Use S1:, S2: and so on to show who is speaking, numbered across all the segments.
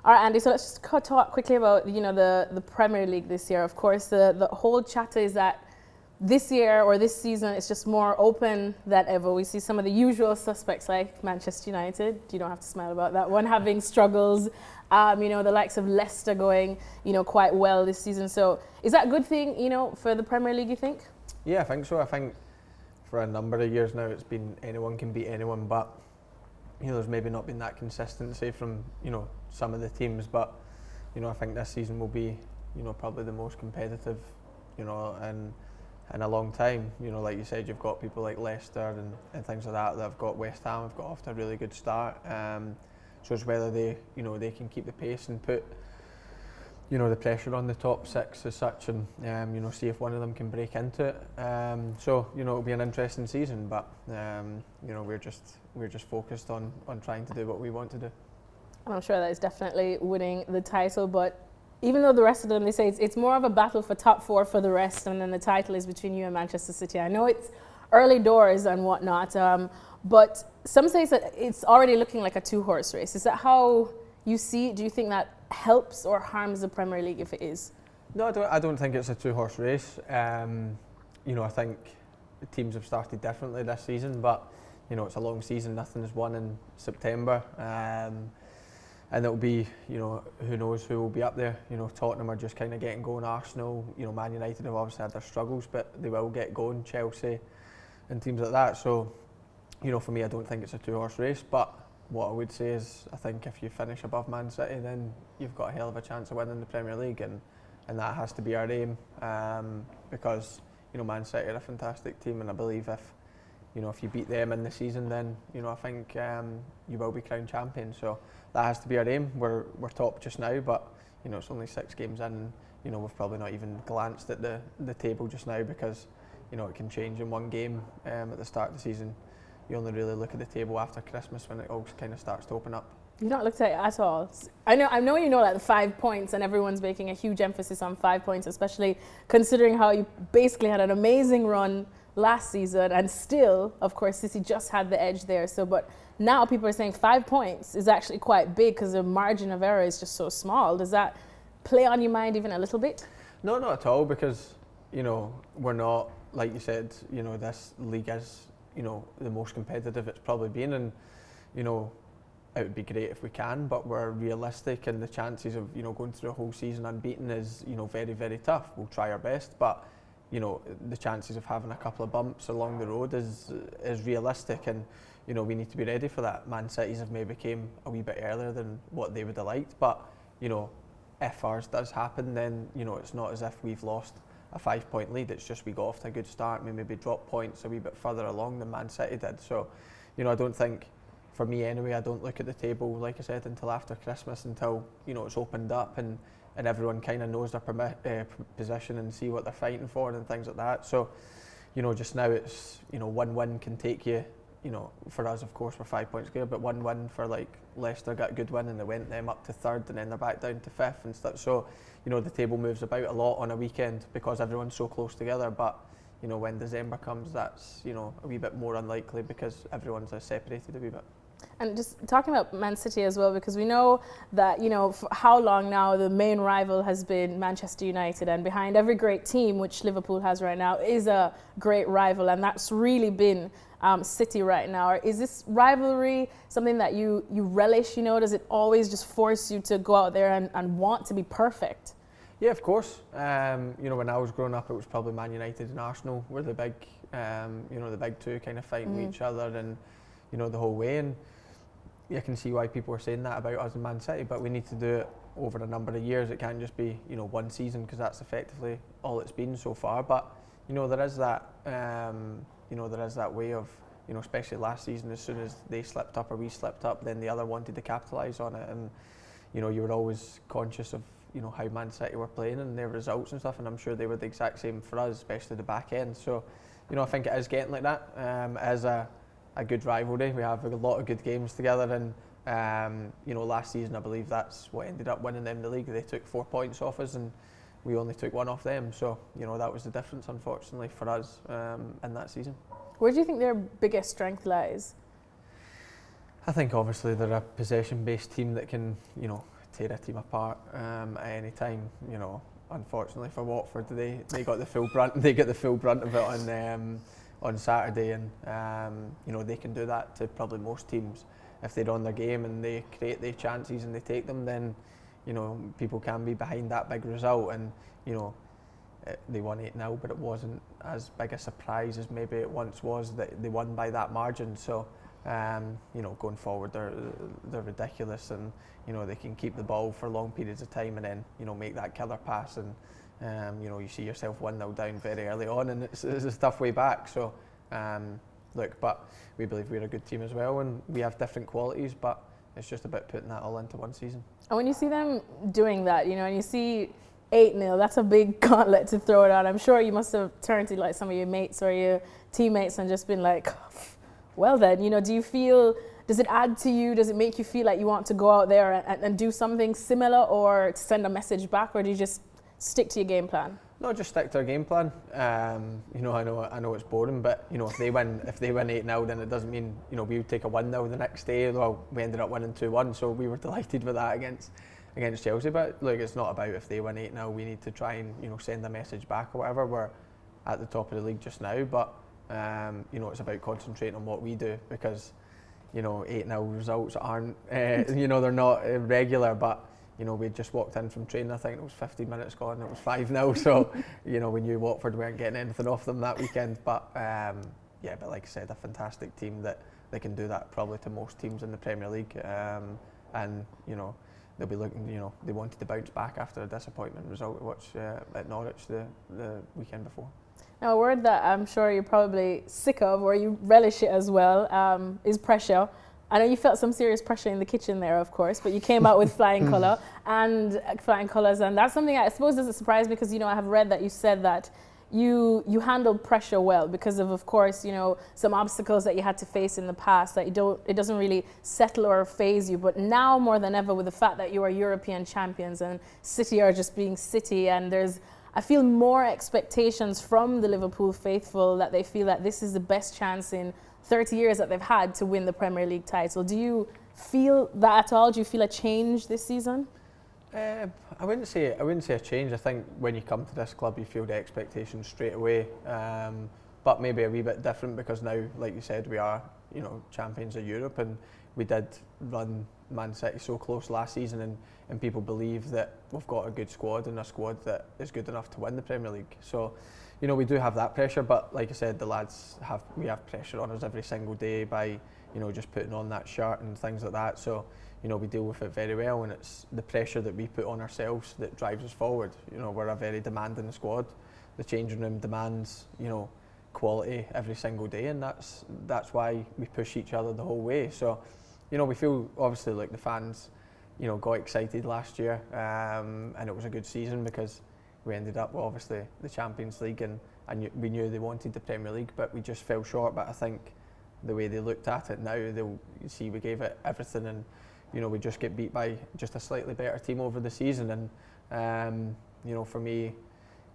S1: All right, Andy, so let's just talk quickly about, the Premier League this year. Of course, the whole chatter is that this year or this season it's just more open than ever. We see some of the usual suspects like Manchester United. You don't have to smile about that one, having struggles. The likes of Leicester going, quite well this season. So is that a good thing, for the Premier League, you think?
S2: Yeah, I think so. I think for a number of years now it's been anyone can beat anyone, but there's maybe not been that consistency from some of the teams, but I think this season will be probably the most competitive in a long time. Like you said, you've got people like Leicester and things like that. They've got West Ham have got off to a really good start, so it's whether they can keep the pace and put the pressure on the top six as such, and see if one of them can break into it. So it'll be an interesting season, but we're just focused on trying to do what we want to do.
S1: And I'm sure that is definitely winning the title, but even though the rest of them, they say it's more of a battle for top four for the rest, and then the title is between you and Manchester City. I know it's early doors and whatnot, but some say that it's already looking like a two-horse race. Is that how you see it? Do you think that helps or harms the Premier League if it is?
S2: No, I don't think it's a two-horse race. I think the teams have started differently this season, but it's a long season. Nothing is won in September, and it'll be who knows who will be up there. Tottenham are just kind of getting going. Arsenal, Man United have obviously had their struggles, but they will get going. Chelsea and teams like that. So for me, I don't think it's a two-horse race, but what I would say is, I think if you finish above Man City, then you've got a hell of a chance of winning the Premier League, and that has to be our aim, because Man City are a fantastic team, and I believe if you beat them in the season, then I think you will be crowned champion. So that has to be our aim. We're top just now, but it's only 6 games in. We've probably not even glanced at the table just now, because it can change in one game at the start of the season. You only really look at the table after Christmas when it all kind of starts to open up.
S1: You've not looked at it at all. I know like the 5 points, and everyone's making a huge emphasis on 5 points, especially considering how you basically had an amazing run last season, and still, of course, City just had the edge there. So, but now people are saying 5 points is actually quite big because the margin of error is just so small. Does that play on your mind even a little bit?
S2: No, not at all, because we're not, like you said, this league is the most competitive it's probably been, and it would be great if we can, but we're realistic, and the chances of going through a whole season unbeaten is very, very tough. We'll try our best, but the chances of having a couple of bumps along the road is realistic, and we need to be ready for that. Man City's have maybe came a wee bit earlier than what they would have liked, but if ours does happen, then it's not as if we've lost a 5-point lead. It's just we got off to a good start, we maybe dropped points a wee bit further along than Man City did. So I don't think, for me anyway, I don't look at the table, like I said, until after Christmas, until it's opened up and everyone kind of knows their position and see what they're fighting for and things like that. So just now it's 1 win can take you, for us of course we're 5 points clear, but 1 win for like Leicester got a good win and they went them up to 3rd, and then they're back down to 5th and stuff. So the table moves about a lot on a weekend because everyone's so close together, but when December comes, that's a wee bit more unlikely because everyone's separated a wee bit.
S1: And just talking about Man City as well, because we know that, for how long now the main rival has been Manchester United, and behind every great team, which Liverpool has right now, is a great rival, and that's really been City right now. Is this rivalry something that you relish? Does it always just force you to go out there and want to be perfect?
S2: Yeah, of course. When I was growing up, it was probably Man United and Arsenal were the big, the big two kind of fighting with each other, and the whole way. And you can see why people are saying that about us in Man City, but we need to do it over a number of years. It can't just be one season, because that's effectively all it's been so far. But there is that way of especially last season, as soon as they slipped up or we slipped up, then the other wanted to capitalise on it, and you were always conscious of how Man City were playing and their results and stuff, and I'm sure they were the exact same for us, especially the back end. So I think it is getting like that. It is a good rivalry. We have a lot of good games together, and last season I believe that's what ended up winning them the league. They took 4 points off us and we only took 1 off them, so that was the difference, unfortunately, for us in that season.
S1: Where do you think their biggest strength lies?
S2: I think obviously they're a possession-based team that can tear a team apart at any time. You know, unfortunately for Watford, they got the full brunt. They get the full brunt of it on Saturday, and you know, they can do that to probably most teams if they're on their game and they create their chances and they take them. Then, you know, people can be behind that big result, and you know, they won 8-0, but it wasn't as big a surprise as maybe it once was that they won by that margin. So, you know, going forward, they're ridiculous, and you know, they can keep the ball for long periods of time and then, you know, make that killer pass, and you know, you see yourself 1-0 down very early on, and it's a tough way back. So, look, but we believe we're a good team as well, and we have different qualities, but it's just about putting that all into one season.
S1: And when you see them doing that, you know, and you see 8-0, that's a big gauntlet to throw it out. I'm sure you must have turned to like some of your mates or your teammates and just been like, well then, you know, does it add to you? Does it make you feel like you want to go out there and do something similar, or to send a message back, or do you just stick to your game plan?
S2: No, just stick to our game plan. You know, I know it's boring, but you know, if they win 8-0, then it doesn't mean, you know, we would take a 1-0 the next day. Well, we ended up winning 2-1, so we were delighted with that against Chelsea. But look, it's not about if they win 8-0. We need to try and, you know, send a message back or whatever. We're at the top of the league just now, but you know, it's about concentrating on what we do, because you know, 8-0 results aren't you know, they're not regular, but you know, we just walked in from training, I think it was 15 minutes gone, it was 5-0, so you know, we knew Watford weren't getting anything off them that weekend. But yeah, but like I said, a fantastic team that they can do that probably to most teams in the Premier League, and you know, they'll be looking, you know, they wanted to bounce back after a disappointment result at Norwich the weekend before.
S1: Now, a word that I'm sure you're probably sick of, or you relish it as well, is pressure. I know you felt some serious pressure in the kitchen there, of course, but you came out with flying colours, and that's something I suppose doesn't surprise me, because you know, I have read that you said that you handled pressure well because of course, you know, some obstacles that you had to face in the past, that it doesn't really settle or phase you. But now more than ever, with the fact that you are European champions and City are just being City, and I feel more expectations from the Liverpool faithful, that they feel that this is the best chance in 30 years that they've had to win the Premier League title. Do you feel that at all? Do you feel a change this season?
S2: I wouldn't say a change. I think when you come to this club, you feel the expectations straight away, but maybe a wee bit different, because now, like you said, we are, you know, champions of Europe, and we did run Man City so close last season, and people believe that we've got a good squad, and a squad that is good enough to win the Premier League. So, you know, we do have that pressure, but like I said, the lads have pressure on us every single day by, you know, just putting on that shirt and things like that. So, you know, we deal with it very well, and it's the pressure that we put on ourselves that drives us forward. You know, we're a very demanding squad. The changing room demands, you know, quality every single day, and that's why we push each other the whole way. So, you know, we feel obviously like the fans, you know, got excited last year, and it was a good season because we ended up with obviously the Champions League, and we knew they wanted the Premier League, but we just fell short. But I think the way they looked at it now, they'll see we gave it everything, and you know, we just get beat by just a slightly better team over the season. And you know, for me,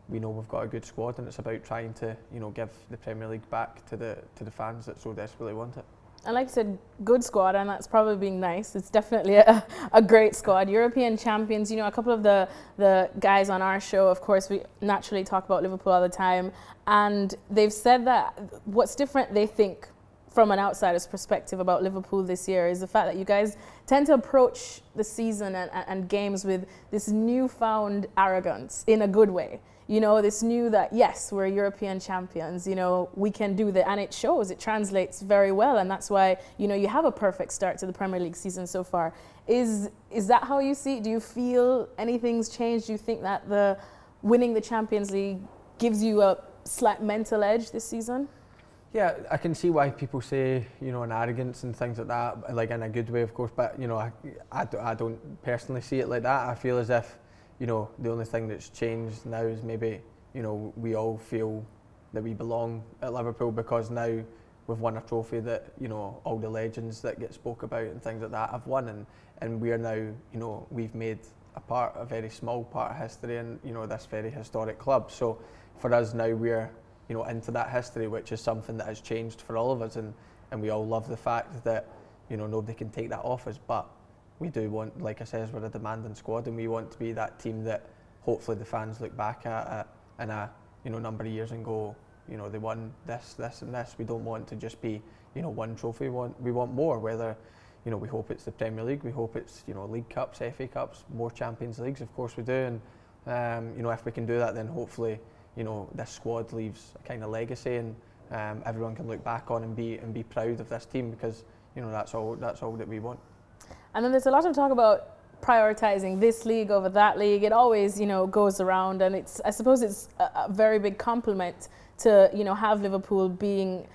S2: we know we've got a good squad, and it's about trying to, you know, give the Premier League back to the fans that so desperately want it.
S1: And like I said, good squad, and that's probably being nice. It's definitely a great squad. European champions, you know, a couple of the guys on our show, of course, we naturally talk about Liverpool all the time, and they've said that what's different, they think, from an outsider's perspective about Liverpool this year, is the fact that you guys tend to approach the season and games with this newfound arrogance in a good way. You know, this new that, yes, we're European champions, you know, we can do that, and it shows, it translates very well, and that's why, you know, you have a perfect start to the Premier League season so far. Is that how you see it? Do you feel anything's changed? Do you think that the winning the Champions League gives you a slight mental edge this season?
S2: Yeah, I can see why people say, you know, an arrogance and things like that, like in a good way, of course, but, you know, I don't personally see it like that. I feel as if, you know, the only thing that's changed now is maybe, you know, we all feel that we belong at Liverpool because now we've won a trophy that, you know, all the legends that get spoke about and things like that have won, and we are now, you know, we've made a very small part of history in, you know, this very historic club. So for us now, we're, you know, into that history, which is something that has changed for all of us, and we all love the fact that, you know, nobody can take that off us. But we do want, like I said, we're a demanding squad, and we want to be that team that hopefully the fans look back at in a number of years and go, they won this, this, and this. We don't want to just be one trophy. We want more. Whether we hope it's the Premier League, we hope it's League Cups, FA Cups, more Champions Leagues. Of course we do, and if we can do that, then hopefully this squad leaves a kind of legacy, and everyone can look back on and be proud of this team, because that's all that we want.
S1: And then there's a lot of talk about prioritizing this league over that league. It always goes around, and I suppose it's a very big compliment to have Liverpool being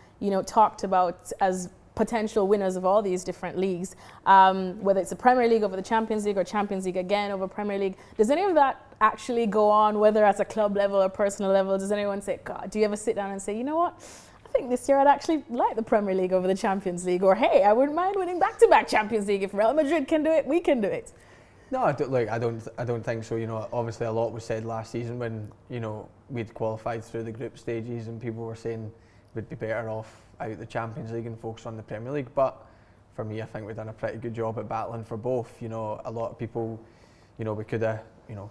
S1: talked about as potential winners of all these different leagues, whether it's the Premier League over the Champions League or Champions League again over Premier League. Does any of that actually go on, whether at a club level or personal level? Does anyone say, God, do you ever sit down and say, you know what, I think this year I'd actually like the Premier League over the Champions League, or hey, I wouldn't mind winning back-to-back Champions League. If Real Madrid can do it, we can do it.
S2: No, I don't think so. Obviously a lot was said last season when we'd qualified through the group stages, and people were saying we'd be better off out the Champions League and focus on the Premier League. But for me, I think we've done a pretty good job at battling for both. A lot of people, we could have,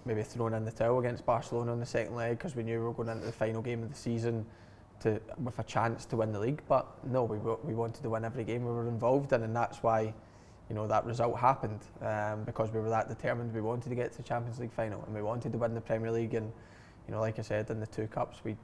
S2: maybe thrown in the towel against Barcelona in the second leg because we knew we were going into the final game of the season with a chance to win the league. But no, we wanted to win every game we were involved in, and that's why that result happened, because we were that determined. We wanted to get to the Champions League final, and we wanted to win the Premier League. And like I said, in the two cups we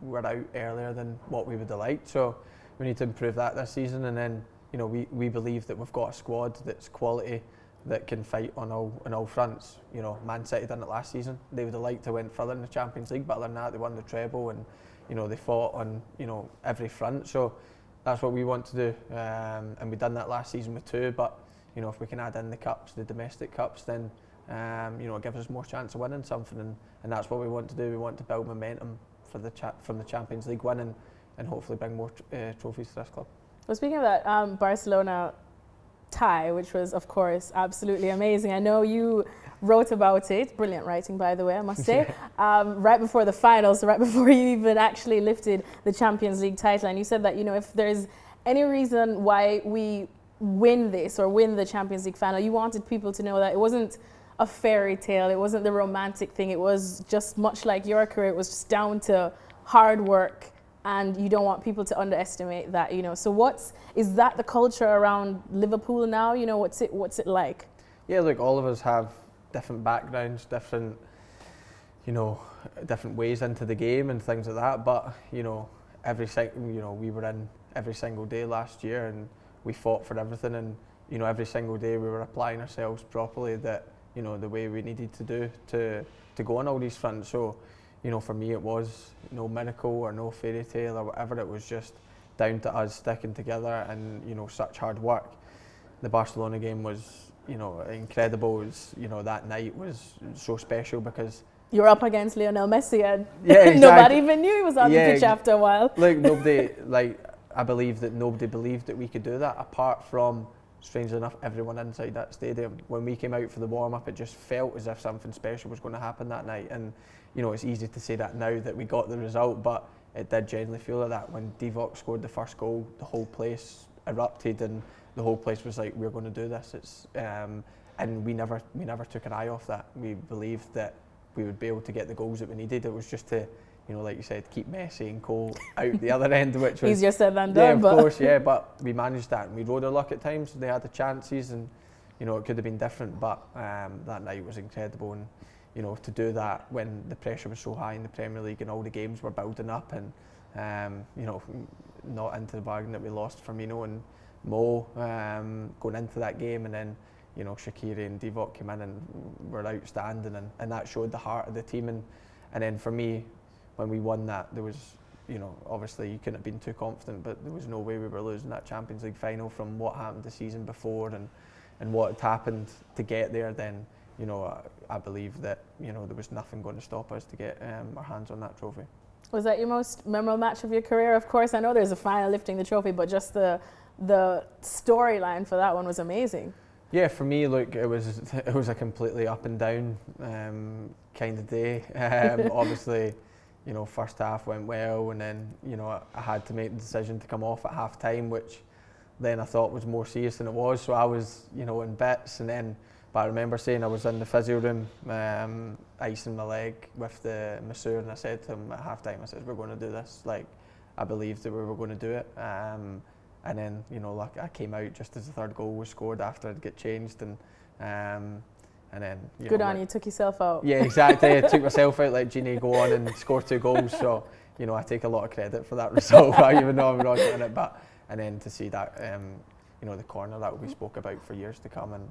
S2: were out earlier than what we would have liked, so we need to improve that this season. And then we believe that we've got a squad that's quality, that can fight on all fronts. Man City done it last season. They would have liked to win further in the Champions League, but other than that, they won the treble, and they fought on every front. So that's what we want to do, and we've done that last season with two. But if we can add in the cups, the domestic cups, then it gives us more chance of winning something, and that's what we want to do. We want to build momentum from the Champions League win, and hopefully bring more trophies to this club.
S1: Well, speaking of that, Barcelona tie, which was of course absolutely amazing. I know you wrote about it, brilliant writing by the way, I must say, right before the finals, so right before you even actually lifted the Champions League title, and you said that if there's any reason why we win this or win the Champions League final, you wanted people to know that it wasn't a fairy tale, it wasn't the romantic thing, it was just much like your career, it was just down to hard work, and you don't want people to underestimate that. So is that the culture around Liverpool now? What's it like? Yeah,
S2: look, all of us have different backgrounds, different ways into the game and things like that, but we were in every single day last year, and we fought for everything, and every single day we were applying ourselves properly, that the way we needed to do to go on all these fronts. So for me, it was no miracle or no fairy tale or whatever. It was just down to us sticking together and such hard work. The Barcelona game was incredible. It was, that night was so special because
S1: you're up against Lionel Messi, and
S2: exactly.
S1: Nobody even knew he was on the pitch after a while.
S2: I believe that nobody believed that we could do that, apart from, strangely enough, everyone inside that stadium. When we came out for the warm-up, it just felt as if something special was going to happen that night. And it's easy to say that now that we got the result, but it did genuinely feel like that. When Divock scored the first goal, the whole place erupted, and the whole place was like, we're going to do this. And we never took an eye off that. We believed that we would be able to get the goals that we needed. It was just to, like you said, keep Messi and Cole out the other end, which was
S1: easier said than done.
S2: Yeah, of course, yeah. But we managed that, and we rode our luck at times. They had the chances, and it could have been different. But that night was incredible, and to do that when the pressure was so high in the Premier League and all the games were building up, and not into the bargain that we lost Firmino and Mo going into that game, and then Shaqiri and Divock came in and were outstanding, and that showed the heart of the team. And then for me, when we won that, there was, obviously you couldn't have been too confident, but there was no way we were losing that Champions League final from what happened the season before and what had happened to get there. Then, I believe that, there was nothing going to stop us to get our hands on that trophy.
S1: Was that your most memorable match of your career? Of course, I know there's a final lifting the trophy, but just the storyline for that one was amazing.
S2: Yeah, for me, look, it was a completely up and down kind of day. Obviously, first half went well, and then I had to make the decision to come off at half time, which then I thought was more serious than it was. So I was, in bits, and then. But I remember saying I was in the physio room, icing my leg with the masseur, and I said to him at half time, I said, we're going to do this. Like, I believed that we were going to do it. And then, like I came out just as the third goal was scored after I'd get changed, and then.
S1: Good on you, took yourself out.
S2: Yeah, exactly. I took myself out, let Genie go on and score 2 goals. So, I take a lot of credit for that result, even though I'm not getting it. And then to see that, the corner that we spoke about for years to come, and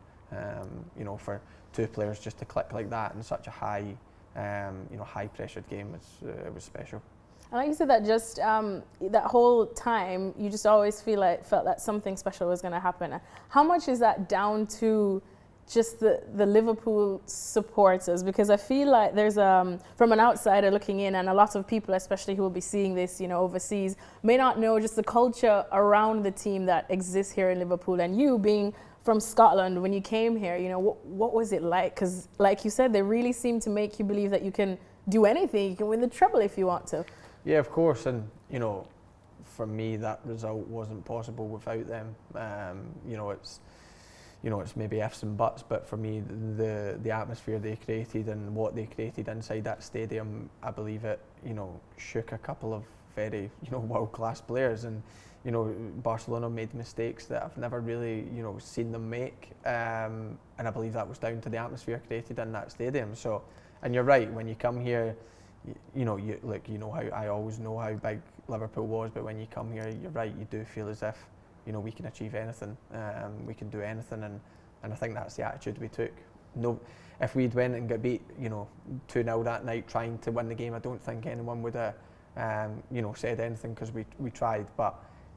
S2: for 2 players just to click like that in such a high, high pressured game, it was special.
S1: And like you said, that just that whole time, you just always felt that something special was going to happen. How much is that down to just the Liverpool supporters? Because I feel like there's from an outsider looking in, and a lot of people, especially who will be seeing this, overseas, may not know just the culture around the team that exists here in Liverpool. And you being from Scotland, when you came here, what was it like? Because like you said, they really seem to make you believe that you can do anything. You can win the treble if you want to.
S2: Yeah, of course. And, for me, that result wasn't possible without them. It's maybe ifs and buts, but for me, the atmosphere they created and what they created inside that stadium, I believe it, shook a couple of very, world-class players. And, Barcelona made mistakes that I've never really, seen them make. And I believe that was down to the atmosphere created in that stadium. So, and you're right, when you come here, how I always know how big Liverpool was, but when you come here, you're right, you do feel as if, we can achieve anything, we can do anything, and I think that's the attitude we took. No, if we'd went and got beat, 2-0 that night trying to win the game, I don't think anyone would have, said anything, because we tried, but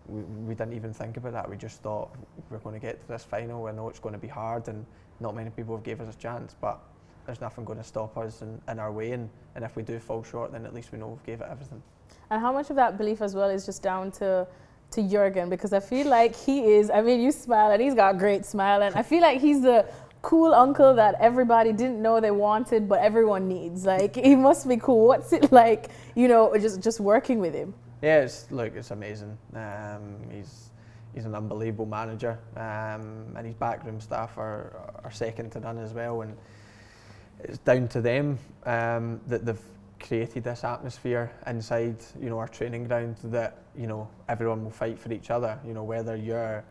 S2: we didn't even think about that. We just thought we're going to get to this final. I know it's going to be hard, and not many people have gave us a chance, but there's nothing going to stop us in our way, and if we do fall short, then at least we know we've gave it everything.
S1: And how much of that belief as well is just down to Jurgen? Because I feel like he is, you smile, and he's got a great smile, and I feel like he's the cool uncle that everybody didn't know they wanted, but everyone needs. Like, he must be cool. What's it like, just working with him?
S2: Yeah, it's amazing. He's an unbelievable manager, and his backroom staff are second to none as well. And it's down to them that they've created this atmosphere inside, our training ground, that everyone will fight for each other. Whether you're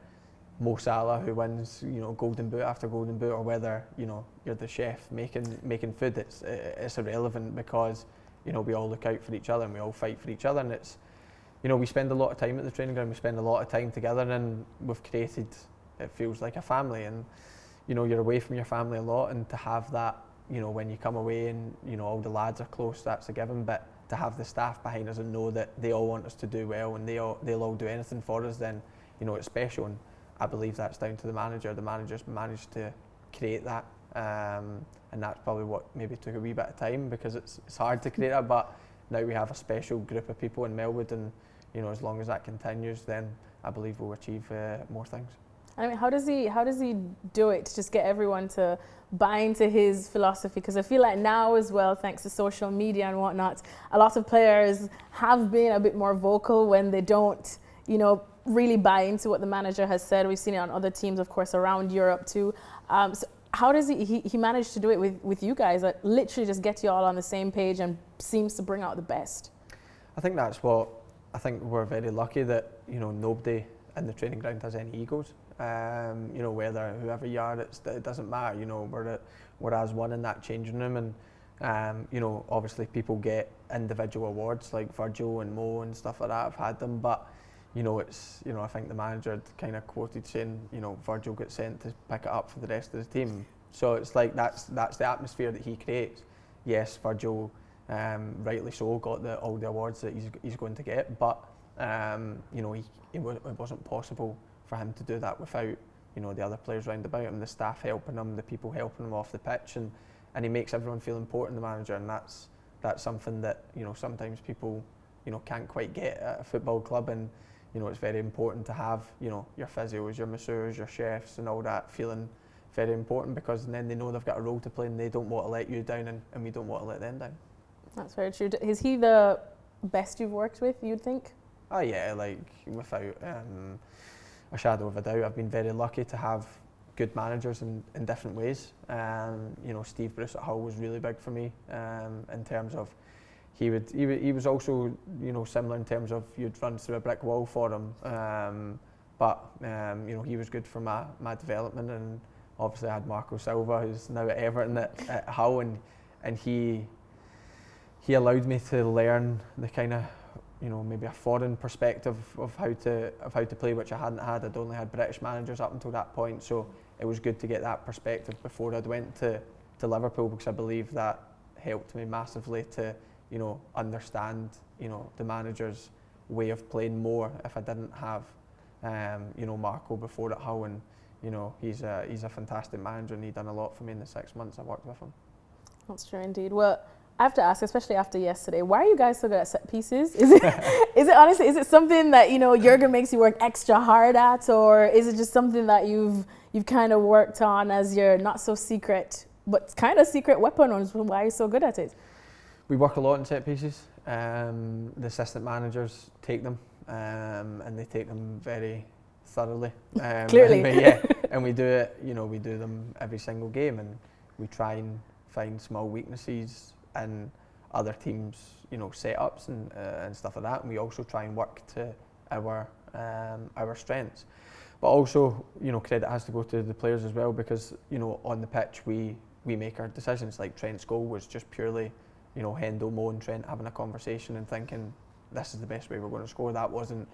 S2: Mo Salah, who wins golden boot after golden boot, or whether you're the chef making food, it's irrelevant, because we all look out for each other and we all fight for each other. And it's we spend a lot of time at the training ground. We spend a lot of time together, and we've created, it feels like a family. And you're away from your family a lot, and to have that, when you come away and all the lads are close, that's a given. But to have the staff behind us and know that they all want us to do well, and they'll all do anything for us, then it's special. And I believe that's down to the manager. The manager's managed to create that, and that's probably what maybe took a wee bit of time, because it's hard to create that. But now we have a special group of people in Melwood, and as long as that continues, then I believe we'll achieve more things.
S1: How does he do it to just get everyone to buy into his philosophy? Because I feel like now as well, thanks to social media and whatnot, a lot of players have been a bit more vocal when they don't, really buy into what the manager has said. We've seen it on other teams, of course, around Europe too. So how does he manage to do it with you guys, that literally just get you all on the same page and seems to bring out the best?
S2: I think we're very lucky that nobody in the training ground has any egos. Whether whoever you are, it doesn't matter. We're as one in that changing room, and obviously people get individual awards like Virgil and Mo and stuff like that. I've had them, but I think the manager had kind of quoted saying, Virgil gets sent to pick it up for the rest of the team. So it's like that's the atmosphere that he creates. Yes, Virgil, rightly so, got all the awards that he's going to get, but it wasn't possible for him to do that without the other players round about him, the staff helping him, the people helping him off the pitch, and he makes everyone feel important, the manager, and that's something that sometimes people can't quite get at a football club. And it's very important to have your physios, your masseurs, your chefs, and all that feeling very important, because then they know they've got a role to play, and they don't want to let you down, and we don't want to let them down.
S1: That's very true. Is he the best you've worked with, you'd think?
S2: Oh yeah, like without a shadow of a doubt. I've been very lucky to have good managers in different ways. Steve Bruce at Hull was really big for me in terms of he was also similar in terms of you'd run through a brick wall for him, but he was good for my development. And obviously I had Marco Silva, who's now at Everton at Hull, and he allowed me to learn the kind of maybe a foreign perspective of how to play, which I hadn't had. I'd only had British managers up until that point, so it was good to get that perspective before I'd went to Liverpool, because I believe that helped me massively to understand the manager's way of playing more if I didn't have Marco before at Hull. And he's a fantastic manager, and he done a lot for me in the 6 months I worked with him.
S1: That's true indeed. Well, I have to ask, especially after yesterday, why are you guys so good at set pieces? Is it honestly, is it something that Jurgen makes you work extra hard at, or is it just something that you've kind of worked on as your not so secret but kind of secret weapon? Why are you so good at it?
S2: We work a lot in set pieces. The assistant managers take them, and they take them very thoroughly.
S1: Clearly.
S2: And we do it. We do them every single game, and we try and find small weaknesses in other teams' setups and stuff like that. And we also try and work to our strengths. But also, credit has to go to the players as well, because on the pitch we make our decisions. Like Trent's goal was just purely Hendo, Mo and Trent having a conversation and thinking this is the best way we're going to score. That wasn't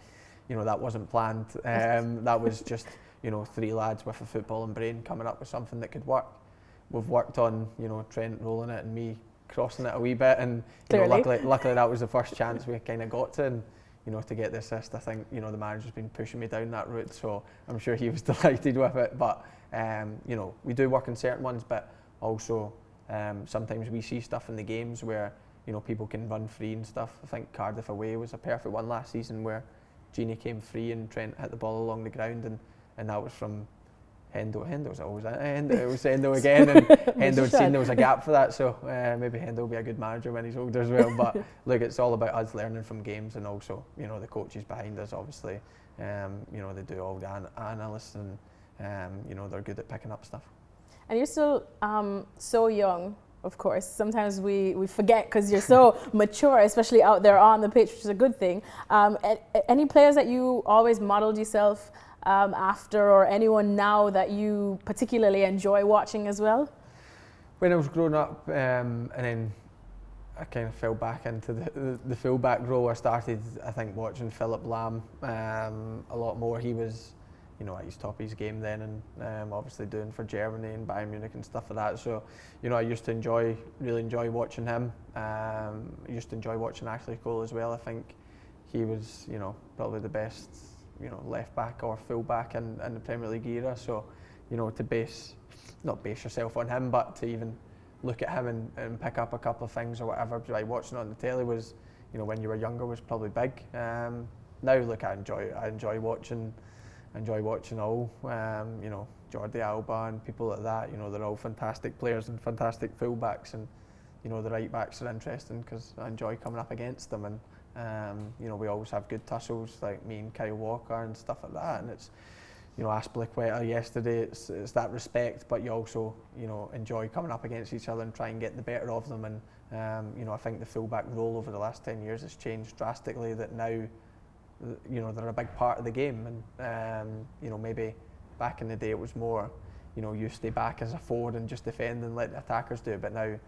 S2: planned. That was just three lads with a footballing brain coming up with something that could work. We've worked on Trent rolling it and me crossing it a wee bit, and luckily that was the first chance we kind of got to, and to get the assist. I think the manager's been pushing me down that route, so I'm sure he was delighted with it. But we do work on certain ones, but also sometimes we see stuff in the games where people can run free and stuff. I think Cardiff away was a perfect one last season where Gini came free and Trent hit the ball along the ground, and that was from Hendo. Hendo's always it was Hendo again, and Hendo had seen there was a gap for that, so maybe Hendo will be a good manager when he's older as well. But look, it's all about us learning from games, and also the coaches behind us, obviously they do all the analysts, and they're good at picking up stuff. And
S1: you're still so young, of course. Sometimes we forget because you're so mature, especially out there on the pitch, which is a good thing. Any players that you always modeled yourself after, or anyone now that you particularly enjoy watching as well?
S2: When I was growing up, and then I kind of fell back into the full-back role, I started, I think, watching Philip Lahm a lot more. He was at his top of his game then, and obviously doing for Germany and Bayern Munich and stuff like that. So, I used to really enjoy watching him. I used to enjoy watching Ashley Cole as well. I think he was, probably the best, left back or full back in the Premier League era. So, to not base yourself on him, but to even look at him and pick up a couple of things or whatever, like watching it on the telly was, when you were younger, was probably big. Now, look, I enjoy watching all, Jordi Alba and people like that. They're all fantastic players and fantastic fullbacks, and the right backs are interesting because I enjoy coming up against them, and we always have good tussles, like me and Kyle Walker and stuff like that. And it's Aspilicueta yesterday. It's that respect, but you also enjoy coming up against each other and try and get the better of them. And I think the fullback role over the last 10 years has changed drastically. That now, they're a big part of the game, and maybe back in the day it was more, you stay back as a forward and just defend and let the attackers do it. But now,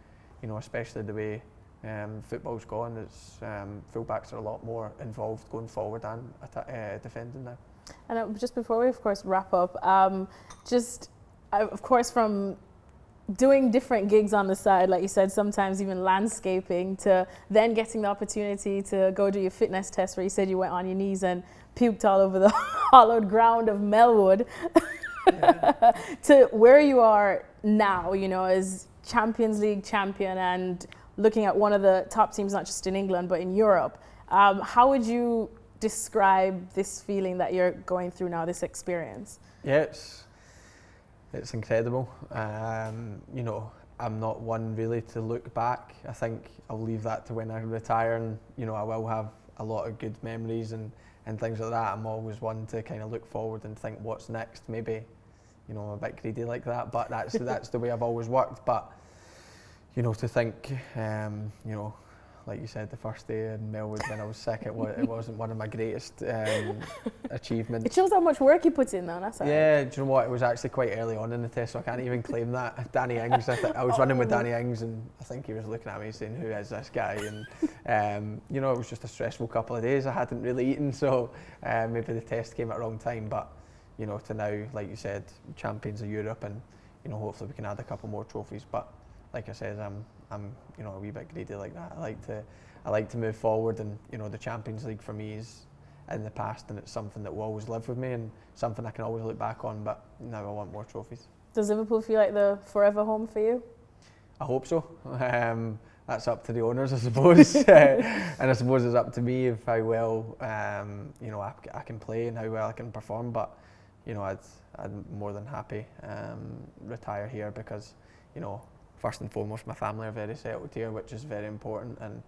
S2: especially the way football's gone, it's fullbacks are a lot more involved going forward and defending now.
S1: And just before we, of course, wrap up, of course, from doing different gigs on the side, like you said, sometimes even landscaping, to then getting the opportunity to go do your fitness test, where you said you went on your knees and puked all over the hollowed ground of Melwood, to where you are now, as Champions League champion and looking at one of the top teams, not just in England, but in Europe. How would you describe this feeling that you're going through now, this experience?
S2: Yeah, it's incredible. I'm not one really to look back. I think I'll leave that to when I retire, and I will have a lot of good memories and and things like that, I'm always one to kind of look forward and think what's next. Maybe, you know, I'm a bit greedy like that, but that's the way I've always worked. But, you know, to think, you know, like you said, the first day in Melwood when I was sick, it wasn't one of my greatest achievements.
S1: It shows how much work you put in, though. That's
S2: yeah, do you know what? It was actually quite early on in the test, so I can't even claim that. Danny Ings, I was running with Danny Ings, and I think he was looking at me saying, "Who is this guy?" And you know, it was just a stressful couple of days. I hadn't really eaten, so maybe the test came at the wrong time. But you know, to now, like you said, champions of Europe, and you know, hopefully we can add a couple more trophies. But like I said, I'm you know, a wee bit greedy like that. I like to move forward, and you know, the Champions League for me is in the past, and it's something that will always live with me and something I can always look back on. But now I want more trophies.
S1: Does Liverpool feel like the forever home for you?
S2: I hope so. That's up to the owners, I suppose, and I suppose it's up to me of how well you know, I can play and how well I can perform. But you know, I'm more than happy retire here because, you know, first and foremost, my family are very settled here, which is very important. And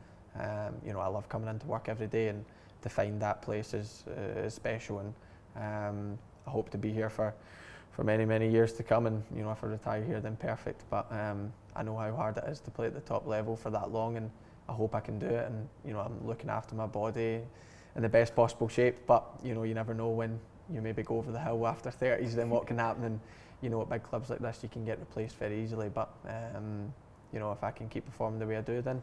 S2: you know, I love coming into work every day, and to find that place is special. And I hope to be here for many years to come. And you know, if I retire here, then perfect. But I know how hard it is to play at the top level for that long, and I hope I can do it. And you know, I'm looking after my body in the best possible shape. But you know, you never know when you maybe go over the hill after 30s, then what can happen. And you know, at big clubs like this, you can get replaced very easily. But you know, if I can keep performing the way I do, then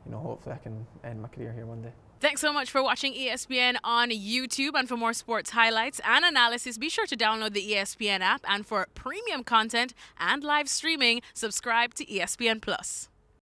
S2: you know, hopefully I can end my career here one day.
S3: Thanks so much for watching ESPN on YouTube. And for more sports highlights and analysis, be sure to download the ESPN app. And for premium content and live streaming, subscribe to ESPN Plus.